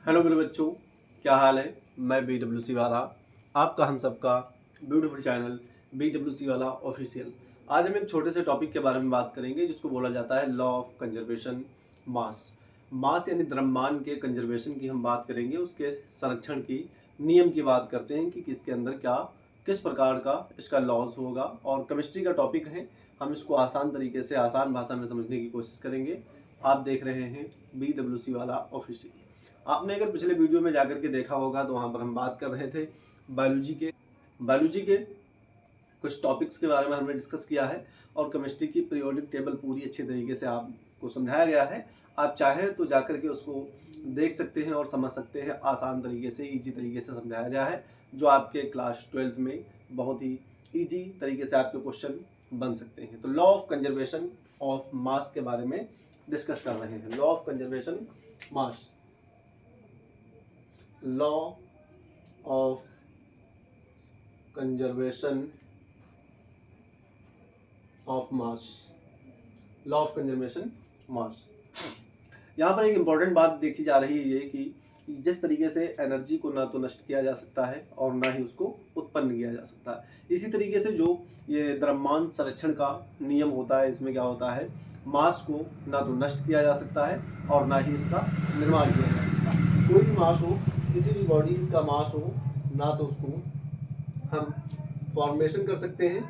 Hello मेरे बच्चों, क्या हाल है। मैं BWC वाला, आपका हम सबका ब्यूटीफुल चैनल BWC वाला ऑफिशियल। आज हम एक छोटे से टॉपिक के बारे में बात करेंगे जिसको बोला जाता है लॉ ऑफ कंजर्वेशन मास। मास यानी द्रव्यमान के कंजर्वेशन की हम बात करेंगे, उसके संरक्षण की नियम की बात करते हैं कि किसके अंदर क्या किस प्रकार का इसका लॉज होगा। और केमिस्ट्री का टॉपिक है, हम इसको आसान तरीके से आसान भाषा में समझने की कोशिश करेंगे। आप देख रहे हैं BWC वाला ऑफिशियल। आपने अगर पिछले वीडियो में जाकर के देखा होगा तो वहाँ पर हम बात कर रहे थे बायोलॉजी के कुछ टॉपिक्स के बारे में हमने डिस्कस किया है और केमिस्ट्री की पीरियोडिक टेबल पूरी अच्छे तरीके से आपको समझाया गया है। आप चाहे तो जाकर के उसको देख सकते हैं और समझ सकते हैं। आसान तरीके से ईजी तरीके से समझाया गया है जो आपके क्लास 12th में बहुत ही ईजी तरीके से आपके क्वेश्चन बन सकते हैं। तो law of conservation of mass के बारे में डिस्कस कर रहे हैं। Law of conservation mass, law of conservation of mass, law of conservation mass. यहाँ पर एक इम्पॉर्टेंट बात देखी जा रही है ये कि जिस तरीके से एनर्जी को ना तो नष्ट किया जा सकता है और ना ही उसको उत्पन्न किया जा सकता है, इसी तरीके से जो ये द्रव्यमान संरक्षण का नियम होता है, इसमें क्या होता है, मास को ना तो नष्ट किया जा सकता है और ना ही इसका निर्माण किया जा सकता है। कोई भी मास हो, किसी भी बॉडीज का मास हो, ना तो उसको हम फॉर्मेशन कर सकते हैं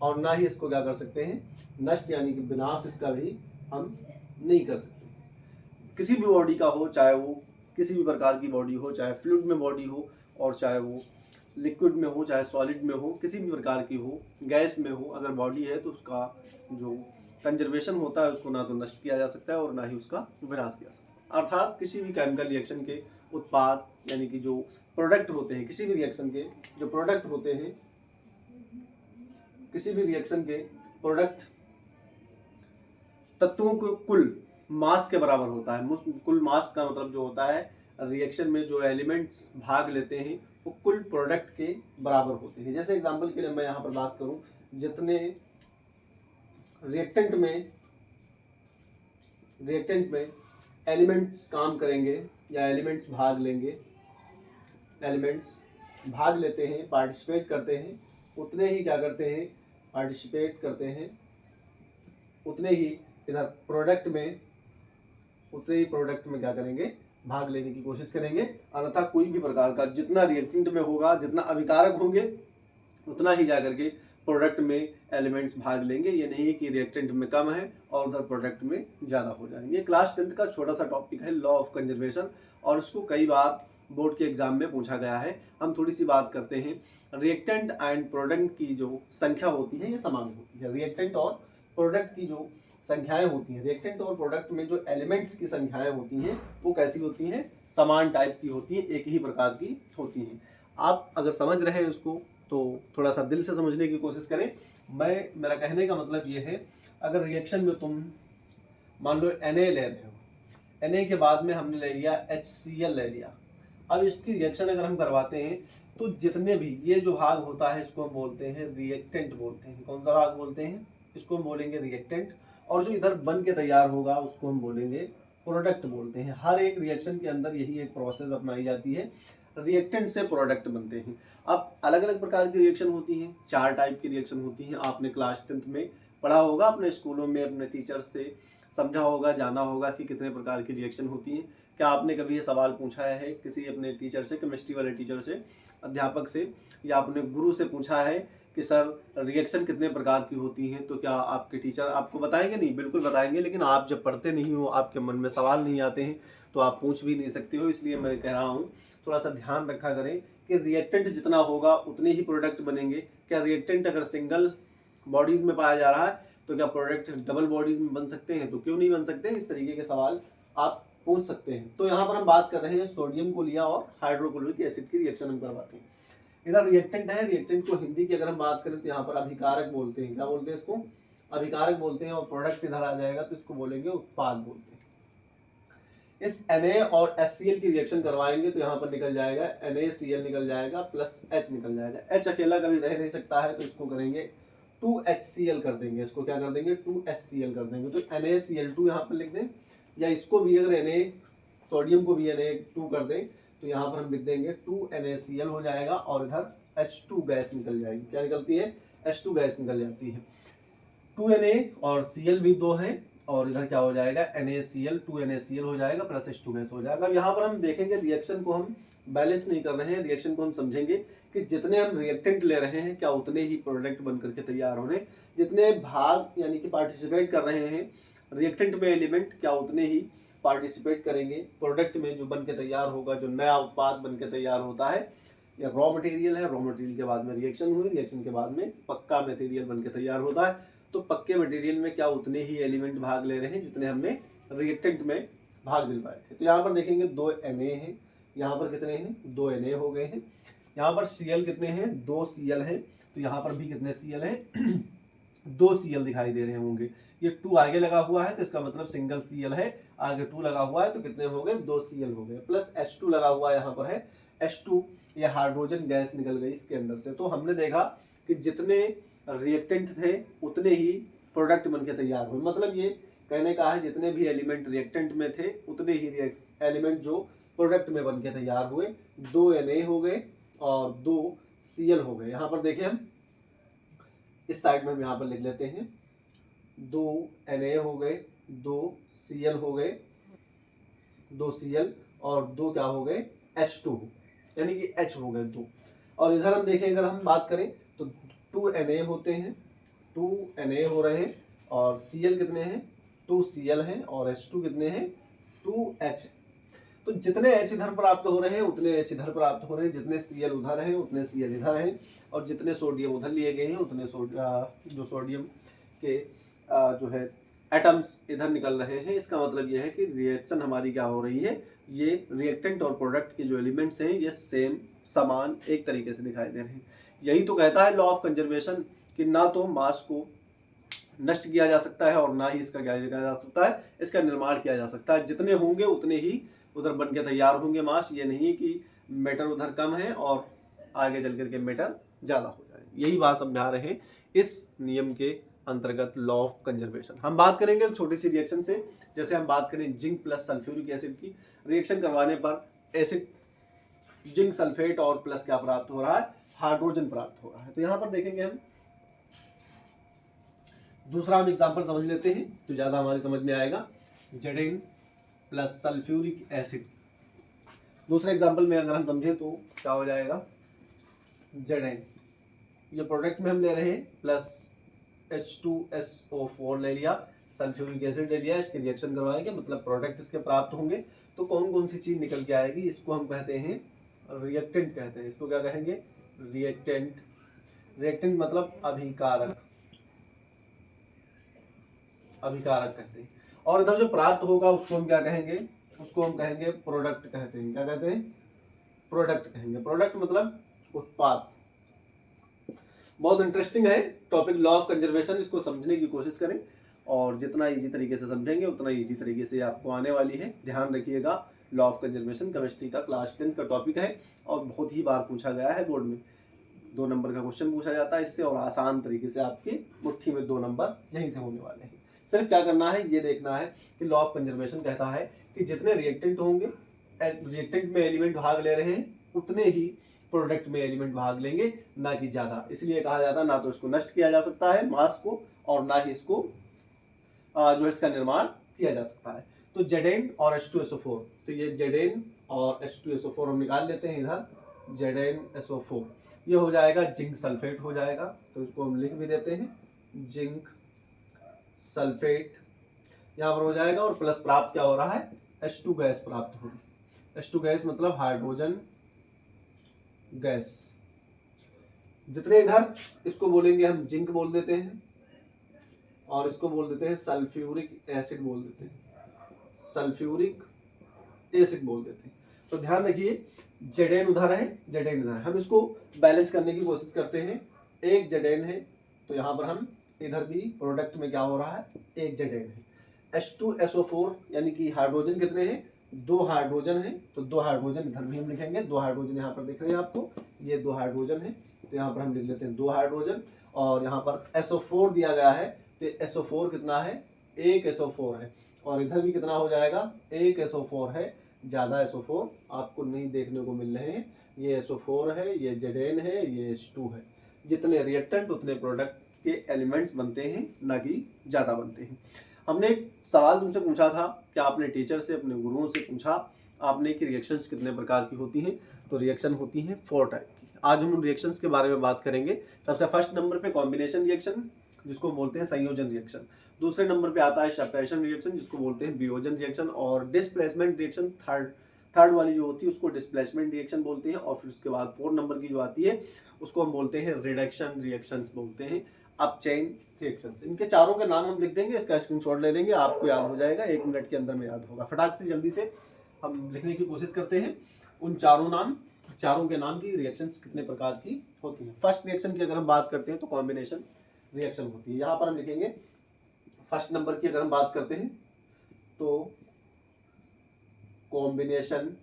और ना ही इसको क्या कर सकते हैं, नष्ट यानी कि विनाश इसका भी हम नहीं कर सकते। किसी भी बॉडी का हो, चाहे वो किसी भी प्रकार की बॉडी हो, चाहे फ्लूइड में बॉडी हो और चाहे वो लिक्विड में हो, चाहे सॉलिड में हो, किसी भी प्रकार की हो, गैस में हो, अगर बॉडी है तो उसका जो कंजर्वेशन होता है उसको ना तो नष्ट किया जा सकता है और ना ही उसका विनाश किया जा सकता है। अर्थात किसी भी केमिकल रिएक्शन के उत्पाद यानी कि जो प्रोडक्ट होते हैं, किसी भी रिएक्शन के जो प्रोडक्ट होते हैं, किसी भी रिएक्शन के प्रोडक्ट तत्वों को कुल मास के बराबर होता है। कुल मास का मतलब जो होता है, रिएक्शन में जो एलिमेंट्स भाग लेते हैं वो कुल प्रोडक्ट के बराबर होते हैं। जैसे एग्जांपल के लिए मैं यहाँ पर बात करूँ, जितने रिएक्टेंट में एलिमेंट्स काम करेंगे या एलिमेंट्स भाग लेते हैं, पार्टिसिपेट करते हैं, उतने ही क्या करते हैं, पार्टिसिपेट करते हैं, उतने ही इधर प्रोडक्ट में क्या करेंगे, भाग लेने की कोशिश करेंगे। अन्यथा कोई भी प्रकार का जितना रिएक्टेंट में होगा, जितना अभिकारक होंगे, उतना ही जाकर के प्रोडक्ट में एलिमेंट्स भाग लेंगे। ये नहीं है कि रिएक्टेंट में कम है और उधर प्रोडक्ट में ज़्यादा हो जाएंगे। क्लास 10th का छोटा सा टॉपिक है लॉ ऑफ कंजर्वेशन और इसको कई बार बोर्ड के एग्जाम में पूछा गया है। हम थोड़ी सी बात करते हैं। रिएक्टेंट एंड प्रोडक्ट की जो संख्या होती है ये समान होती है। रिएक्टेंट और प्रोडक्ट की जो संख्याएं होती हैं, रिएक्टेंट और प्रोडक्ट में जो एलिमेंट्स की संख्याएं होती हैं वो कैसी होती हैं, समान टाइप की होती हैं, एक ही प्रकार की होती हैं। आप अगर समझ रहे हैं उसको तो थोड़ा सा दिल से समझने की कोशिश करें। मेरा कहने का मतलब ये है, अगर रिएक्शन में तुम मान लो Na ले रहे हो, Na के बाद में हमने ले लिया HCl ले लिया। अब इसकी रिएक्शन अगर हम करवाते हैं तो जितने भी ये जो भाग होता है इसको हम बोलते हैं रिएक्टेंट बोलते हैं। कौन सा भाग बोलते हैं, इसको हम बोलेंगे रिएक्टेंट। और जो इधर बन के तैयार होगा उसको हम बोलेंगे प्रोडक्ट बोलते हैं। हर एक रिएक्शन के अंदर यही एक प्रोसेस अपनाई जाती है, रिएक्टेंट से प्रोडक्ट बनते हैं। अब अलग अलग प्रकार की रिएक्शन होती हैं, 4 टाइप की रिएक्शन होती हैं। आपने क्लास 10th में पढ़ा होगा, अपने स्कूलों में अपने टीचर से समझा होगा, जाना होगा कि कितने प्रकार की रिएक्शन होती हैं। क्या आपने कभी ये सवाल पूछा है किसी अपने टीचर से, केमिस्ट्री वाले टीचर से, अध्यापक से, या अपने गुरु से पूछा है कि सर रिएक्शन कितने प्रकार की होती हैं? तो क्या आपके टीचर आपको बताएंगे? नहीं, बिल्कुल बताएंगे। लेकिन आप जब पढ़ते नहीं हो, आपके मन में सवाल नहीं आते हैं तो आप पूछ भी नहीं सकते हो। इसलिए मैं कह रहा हूँ थोड़ा सा ध्यान रखा करें कि रिएक्टेंट जितना होगा उतने ही प्रोडक्ट बनेंगे। क्या रिएक्टेंट अगर सिंगल बॉडीज़ में पाया जा रहा है तो क्या प्रोडक्ट डबल बॉडीज़ में बन सकते हैं? तो क्यों नहीं बन सकते? इस तरीके के सवाल आप पूछ सकते हैं। तो यहाँ पर हम बात कर रहे हैं सोडियम को लिया और हाइड्रोक्लोरिक एसिड की रिएक्शन हम करवाते हैं। इधर रिएक्टेंट है, रिएक्टेंट को हिंदी की अगर हम बात करें तो यहाँ पर अभिकारक बोलते हैं। क्या बोलते हैं इसको? अभिकारक बोलते हैं। और प्रोडक्ट इधर आ जाएगा तो इसको बोलेंगे उत्पाद बोलते हैं। इस Na और HCl की रिएक्शन करवाएंगे तो यहाँ पर निकल जाएगा NaCl निकल जाएगा प्लस H निकल जाएगा। H अकेला कभी रह नहीं सकता है तो इसको करेंगे 2HCl कर देंगे। इसको क्या कर देंगे? 2HCl कर देंगे। तो NaCl2 यहाँ पर लिख दें, या इसको भी अगर सोडियम को भी Na2 कर दें तो यहाँ पर हम लिख देंगे 2NaCl हो जाएगा और इधर H2 गैस निकल जाएगी। क्या निकलती है? H2 गैस निकल जाती है। 2Na और Cl भी 2 है और इधर क्या हो जाएगा? NaCl 2NaCl हो जाएगा प्लस H2 गैस हो जाएगा। अब यहाँ पर हम देखेंगे रिएक्शन को हम बैलेंस नहीं कर रहे हैं, रिएक्शन को हम समझेंगे कि जितने हम रिएक्टेंट ले रहे हैं क्या उतने ही प्रोडक्ट बन करके तैयार हो रहे हैं, जितने भाग यानी कि पार्टिसिपेट कर रहे हैं रिएक्टेंट में एलिमेंट क्या उतने ही पार्टिसिपेट करेंगे प्रोडक्ट में जो बन के तैयार होगा, जो नया उत्पाद बन के तैयार होता है। या रॉ मटेरियल है, रॉ मटेरियल के बाद में रिएक्शन हुई, रिएक्शन के बाद में पक्का मटेरियल बन के तैयार होता है। तो पक्के मटेरियल में क्या उतने ही एलिमेंट भाग ले रहे हैं जितने हमने रिएक्टेंट में भाग दिलवाए थे। तो यहाँ पर देखेंगे 2 Na हैं, यहाँ पर कितने हैं? 2 Na हो गए हैं। यहाँ पर Cl कितने हैं? 2 Cl हैं। तो यहाँ पर भी कितने Cl हैं? 2 Cl दिखाई दे रहे होंगे। ये 2 आगे लगा हुआ है तो इसका मतलब सिंगल Cl है, आगे 2 लगा हुआ है तो कितने हो गए? 2 Cl हो गए, प्लस H2 लगा हुआ है यहाँ पर है H2, ये हाइड्रोजन गैस निकल गई इसके अंदर से। तो हमने देखा कि जितने रिएक्टेंट थे उतने ही प्रोडक्ट बन के तैयार हुए। मतलब ये कहने का है जितने भी एलिमेंट रिएक्टेंट में थे उतने ही एलिमेंट जो प्रोडक्ट में बन के तैयार हुए। 2 Na हो गए और 2 Cl हो गए। यहाँ पर देखिए हम इस साइड में हम यहाँ पर लिख लेते हैं 2 Na हो गए, 2 Cl हो गए, 2 Cl और 2 क्या हो गए? H2 यानी कि H हो गए 2। और इधर हम देखें अगर हम बात करें तो 2 Na होते हैं, 2 Na हो रहे हैं और Cl कितने हैं? 2 Cl हैं और H2 कितने हैं? 2H। तो जितने H इधर प्राप्त हो रहे हैं उतने H इधर प्राप्त हो रहे हैं, जितने Cl उधर हैं उतने Cl इधर हैं और जितने सोडियम उधर लिए गए हैं उतने जो सोडियम के जो है एटम्स इधर निकल रहे हैं। इसका मतलब यह है कि रिएक्शन हमारी क्या हो रही है, ये रिएक्टेंट और प्रोडक्ट के जो एलिमेंट्स हैं ये सेम समान एक तरीके से दिखाई दे रहे हैं। यही तो कहता है लॉ ऑफ कंजर्वेशन कि ना तो मास को नष्ट किया जा सकता है और ना ही इसका क्या किया जा सकता है, इसका निर्माण किया जा सकता है। जितने होंगे उतने ही उधर बन के तैयार होंगे मास। ये नहीं कि मेटर उधर कम है और आगे चल करके मेटर ज़्यादा हो जाए। यही बात समझा रहे हैं इस नियम के अंतर्गत लॉ ऑफ कंजर्वेशन। हम बात करेंगे छोटी सी रिएक्शन से, जैसे हम बात करें जिंक प्लस सल्फ्यूरिक एसिड की। रिएक्शन करवाने पर एसिड जिंक सल्फेट और प्लस क्या प्राप्त हो रहा है? हाइड्रोजन प्राप्त हो रहा है। तो यहाँ पर देखेंगे हम दूसरा हम एग्जाम्पल समझ लेते हैं तो ज़्यादा हमारी समझ में आएगा। Jayden plus sulphuric acid. दूसरे एग्जाम्पल में अगर हम समझें तो क्या हो जाएगा? जेडेन ये प्रोडक्ट में हम ले रहे हैं प्लस H2SO4 ले लिया, सल्फ्यूरिक एसिड ले लिया, इसके रिएक्शन करवाएंगे मतलब प्रोडक्ट इसके प्राप्त होंगे। तो कौन कौन सी चीज़ निकल के आएगी? इसको हम कहते हैं रिएक्टेंट कहते हैं। इसको क्या कहेंगे? रिएक्टेंट। रिएक्टेंट मतलब अभिकारक, अभिकारक कहते हैं। और इधर जो प्राप्त होगा उसको हम क्या कहेंगे? उसको हम कहेंगे प्रोडक्ट कहते हैं। क्या कहते हैं? प्रोडक्ट कहेंगे। प्रोडक्ट मतलब उत्पाद। बहुत इंटरेस्टिंग है टॉपिक लॉ ऑफ कंजर्वेशन। इसको समझने की कोशिश करें और जितना इजी तरीके से समझेंगे उतना इजी तरीके से आपको आने वाली है। ध्यान रखिएगा, लॉ ऑफ कंजर्वेशन केमिस्ट्री का क्लास 10 का टॉपिक है और बहुत ही बार पूछा गया है बोर्ड में। 2 नंबर का क्वेश्चन पूछा जाता है इससे और आसान तरीके से आपकी मुट्ठी में 2 नंबर यहीं से होने वाले हैं। सिर्फ क्या करना है, ये देखना है कि लॉ ऑफ कंजर्वेशन कहता है कि जितने रिएक्टेंट होंगे, रिएक्टेंट में एलिमेंट भाग ले रहे हैं उतने ही प्रोडक्ट में एलिमेंट भाग लेंगे, ना कि ज़्यादा। इसलिए कहा जाता है ना तो इसको नष्ट किया जा सकता है मास को और ना ही इसको जो इसका निर्माण किया जा सकता है। तो जेडेन और H2SO4, तो ये जेडेन और H2SO4 हम निकाल लेते हैं इधर। जेडेन SO4 ये हो जाएगा जिंक सल्फेट हो जाएगा, तो इसको हम लिख भी देते हैं जिंक सल्फेट यहाँ पर हो जाएगा। और प्लस प्राप्त क्या हो रहा है? H2 गैस प्राप्त हो रही है। H2 गैस मतलब हाइड्रोजन गैस। जितने इधर इसको बोलेंगे हम जिंक बोल देते हैं और इसको बोल देते हैं सल्फ्यूरिक एसिड बोल देते हैं, सल्फ्यूरिक एसिड बोल देते हैं। तो ध्यान रखिए जेडेन उधर है, जेडेन इधर है। हम इसको बैलेंस करने की कोशिश करते हैं। एक जेडेन है तो यहाँ पर हम इधर भी प्रोडक्ट में क्या हो रहा है? एक जेडेन है। H2SO4 यानी कि हाइड्रोजन कितने हैं? 2 हाइड्रोजन है, तो 2 हाइड्रोजन इधर भी हम लिखेंगे। 2 हाइड्रोजन यहाँ पर दिख रहे हैं आपको, ये 2 हाइड्रोजन है तो यहाँ पर हम लिख लेते हैं 2 हाइड्रोजन। और यहाँ पर SO4 दिया गया है तो SO4 कितना है? 1 SO4 है। और इधर भी कितना हो जाएगा? 1 SO4 है। ज़्यादा SO4 आपको नहीं देखने को मिल रहे हैं। ये SO4 है, ये Zn है, ये H2 है। जितने रिएक्टेंट उतने प्रोडक्ट के एलिमेंट्स बनते हैं, ना कि ज़्यादा बनते हैं। हमने एक सवाल तुमसे पूछा था कि आपने टीचर से, अपने गुरुओं से पूछा आपने कि रिएक्शंस कितने प्रकार की होती हैं। तो रिएक्शन होती हैं 4 टाइप की। आज हम उन रिएक्शंस के बारे में बात करेंगे। सबसे फर्स्ट नंबर पे कॉम्बिनेशन रिएक्शन, जिसको बोलते हैं संयोजन रिएक्शन। दूसरे नंबर पे आता है सेपरेशन रिएक्शन, जिसको बोलते हैं वियोजन रिएक्शन। और डिस्प्लेसमेंट रिएक्शन थर्ड वाली जो होती है उसको डिस्प्लेसमेंट रिएक्शन बोलते हैं। और फिर उसके बाद 4 नंबर की जो आती है उसको हम बोलते हैं रिडक्शन रिएक्शंस बोलते हैं, अपचेन रिएक्शंस। इनके चारों के नाम हम लिख देंगे, इसका स्क्रीनशॉट ले लेंगे, आपको याद हो जाएगा, 1 मिनट के अंदर में याद होगा। फटाक से जल्दी से हम लिखने की कोशिश करते हैं उन चारों के नाम की रिएक्शंस कितने प्रकार की होती हैं। फर्स्ट रिएक्शन की अगर हम बात करते हैं तो कॉम्बिनेशन रिएक्शन होती है। यहाँ पर हम लिखेंगे फर्स्ट नंबर की अगर हम बात करते हैं तो कॉम्बिनेशन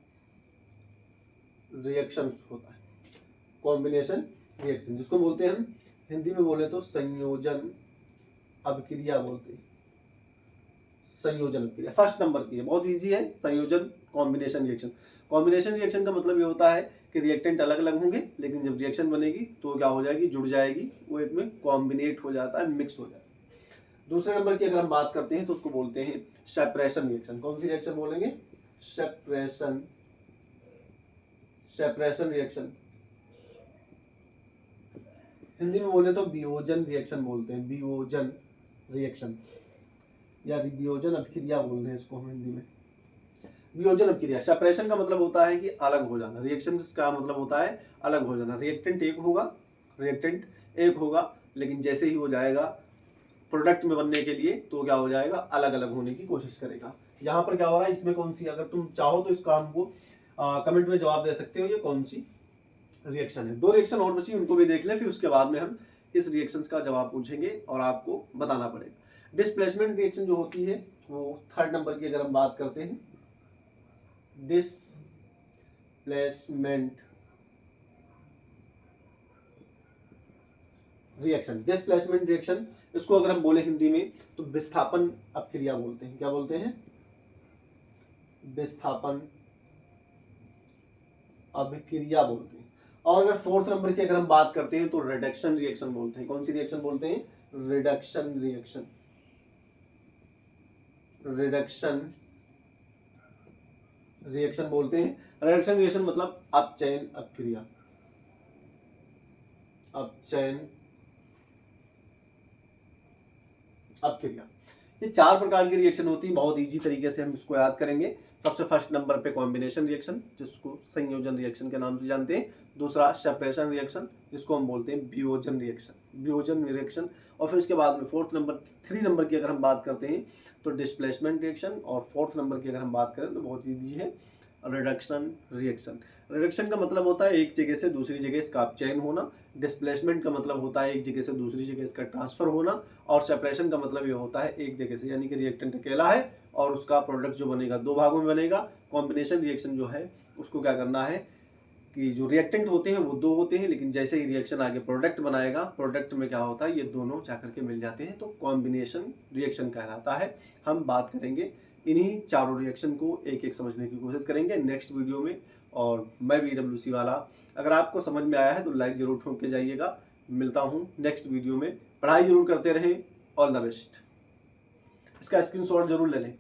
रिएक्शन होता है। कॉम्बिनेशन रिएक्शन जिसको बोलते हैं हम हिंदी में बोले तो संयोजन अभिक्रिया बोलते हैं। संयोजन अभिक्रिया फर्स्ट नंबर की है, बहुत इजी है। संयोजन कॉम्बिनेशन रिएक्शन। कॉम्बिनेशन रिएक्शन का मतलब ये होता है कि रिएक्टेंट अलग अलग होंगे, लेकिन जब रिएक्शन बनेगी तो क्या हो जाएगी, जुड़ जाएगी, वो एक में कॉम्बिनेट हो जाता है, मिक्स हो जाता है। दूसरे नंबर की अगर हम बात करते हैं तो उसको बोलते हैं सेपरेशन रिएक्शन। कौन सी रिएक्शन बोलेंगे, सेपरेशन रिएक्शन। हिंदी में बोले तो वियोजन रिएक्शन बोलते हैं, वियोजन रिएक्शन या वियोजन अभिक्रिया बोलते हैं इसको हम हिंदी में। वियोजन अभिक्रिया, सेपरेशन का मतलब होता है कि अलग हो जाना, रिएक्शन का मतलब होता है अलग हो जाना। रिएक्टेंट एक होगा, लेकिन जैसे ही हो जाएगा प्रोडक्ट में बनने के लिए तो क्या हो जाएगा, अलग अलग होने की कोशिश करेगा। यहाँ पर क्या हो रहा है, इसमें कौन सी, अगर तुम चाहो तो इसका हमको कमेंट में जवाब दे सकते हो, ये कौन सी रिएक्शन है। 2 रिएक्शन और बची, उनको भी देख लें, फिर उसके बाद में हम इस रिएक्शन का जवाब पूछेंगे और आपको बताना पड़ेगा। डिस्प्लेसमेंट रिएक्शन जो होती है वो थर्ड नंबर की अगर हम बात करते हैं, डिस्प्लेसमेंट रिएक्शन, इसको अगर हम बोले हिंदी में तो विस्थापन अभिक्रिया बोलते हैं। क्या बोलते हैं, विस्थापन अभिक्रिया बोलते हैं। और अगर 4th नंबर की अगर हम बात करते हैं तो रिडक्शन रिएक्शन बोलते हैं। कौन सी रिएक्शन बोलते हैं, रिडक्शन रिएक्शन बोलते हैं। रिडक्शन रिएक्शन मतलब अपचयन अभिक्रिया, ये 4 प्रकार की रिएक्शन होती है। बहुत इजी तरीके से हम इसको याद करेंगे। सबसे फर्स्ट नंबर पे कॉम्बिनेशन रिएक्शन, जिसको संयोजन रिएक्शन के नाम से जानते हैं। दूसरा सेपरेशन रिएक्शन, जिसको हम बोलते हैं वियोजन रिएक्शन। और फिर इसके बाद में 3 नंबर की अगर हम बात करते हैं तो डिस्प्लेसमेंट रिएक्शन। और 4th नंबर की अगर हम बात करें तो बहुत ईजी है, रिडक्शन रिएक्शन का मतलब होता है एक जगह से दूसरी जगह इसका अपचयन होना। डिस्प्लेसमेंट का मतलब होता है एक जगह से दूसरी जगह इसका ट्रांसफर होना। और सेपरेशन का मतलब ये होता है एक जगह से, यानी कि रिएक्टेंट अकेला है और उसका प्रोडक्ट जो बनेगा 2 भागों में बनेगा। कॉम्बिनेशन रिएक्शन जो है उसको क्या करना है कि जो रिएक्टेंट होते हैं वो 2 होते हैं, लेकिन जैसे ही रिएक्शन आगे प्रोडक्ट बनाएगा, प्रोडक्ट में क्या होता है, ये दोनों जाकर के मिल जाते हैं, तो कॉम्बिनेशन रिएक्शन कहलाता है। हम बात करेंगे इन्हीं चारों रिएक्शन को एक एक समझने की कोशिश करेंगे नेक्स्ट वीडियो में। और मैं BWC वाला, अगर आपको समझ में आया है तो लाइक जरूर ठोक के जाइएगा। मिलता हूँ नेक्स्ट वीडियो में। पढ़ाई जरूर करते रहें। All the best. इसका स्क्रीनशॉट जरूर ले लें।